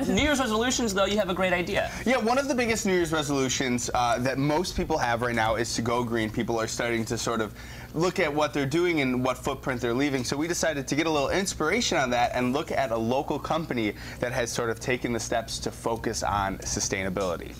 New Year's resolutions, though, you have a great idea. Yeah, one of the biggest New Year's resolutions that most people have right now is to go green. People are starting to sort of look at what they're doing and what footprint they're leaving. So we decided to get a little inspiration on that and look at a local company that has sort of taken the steps to focus on sustainability.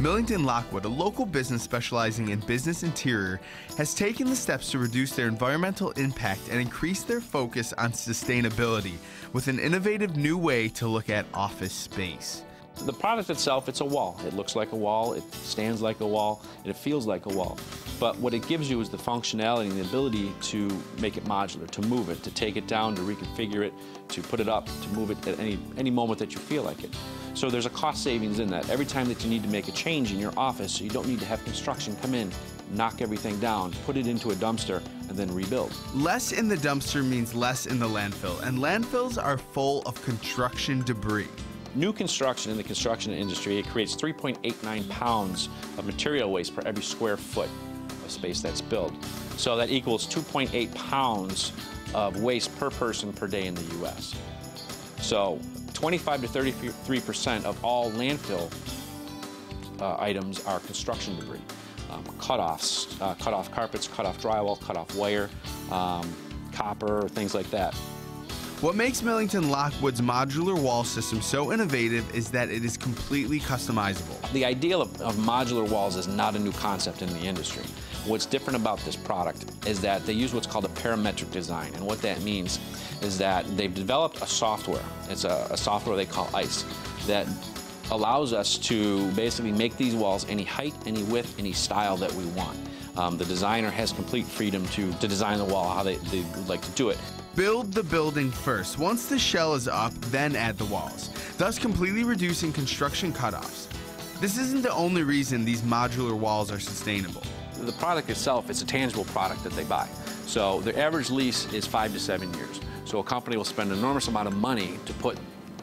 Millington Lockwood, a local business specializing in business interior, has taken the steps to reduce their environmental impact and increase their focus on sustainability with an innovative new way to look at office space. The product itself, it's a wall. It looks like a wall, it stands like a wall, and it feels like a wall. But what it gives you is the functionality and the ability to make it modular, to move it, to take it down, to reconfigure it, to put it up, to move it at any moment that you feel like it. So there's a cost savings in that. Every time that you need to make a change in your office, you don't need to have construction come in, knock everything down, put it into a dumpster, and then rebuild. Less in the dumpster means less in the landfill, and landfills are full of construction debris. New construction in the construction industry, it creates 3.89 pounds of material waste per every square foot of space that's built. So that equals 2.8 pounds of waste per person per day in the U.S. So 25 to 33% of all landfill items are construction debris. Cut-offs, cut-off carpets, cut-off drywall, cut-off wire, copper, things like that. What makes Millington Lockwood's modular wall system so innovative is that it is completely customizable. The idea of modular walls is not a new concept in the industry. What's different about this product is that they use what's called a parametric design, and what that means is that they've developed a software. It's a software they call ICE that allows us to basically make these walls any height, any width, any style that we want. The designer has complete freedom to design the wall how they would like to do it. Build the building first. Once the shell is up, then add the walls, thus completely reducing construction cutoffs. This isn't the only reason these modular walls are sustainable. The product itself is a tangible product that they buy. So their average lease is 5 to 7 years. So a company will spend an enormous amount of money to put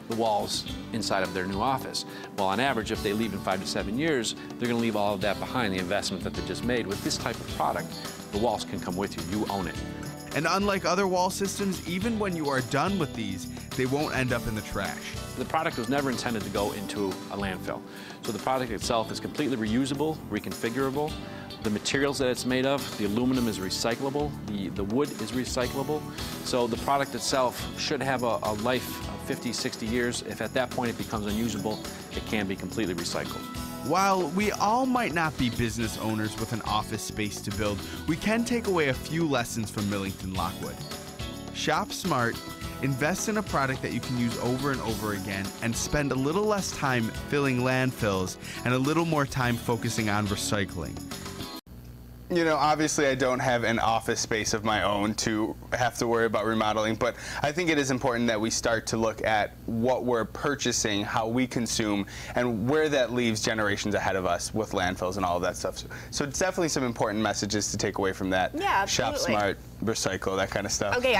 the walls inside of their new office. Well, on average, if they leave in 5 to 7 years, they're going to leave all of that behind, the investment that they just made. With this type of product, the walls can come with you. You own it. And unlike other wall systems, even when you are done with these, they won't end up in the trash. The product was never intended to go into a landfill. So the product itself is completely reusable, reconfigurable. The materials that it's made of, the aluminum is recyclable, the wood is recyclable. So the product itself should have a life of 50, 60 years. If at that point it becomes unusable, it can be completely recycled. While we all might not be business owners with an office space to build, we can take away a few lessons from Millington Lockwood. Shop smart, invest in a product that you can use over and over again, and spend a little less time filling landfills and a little more time focusing on recycling. You know, obviously I don't have an office space of my own to have to worry about remodeling, but I think it is important that we start to look at what we're purchasing, how we consume, and where that leaves generations ahead of us with landfills and all of that stuff. So it's definitely some important messages to take away from that. Yeah, absolutely. Shop smart, recycle, that kind of stuff. Okay.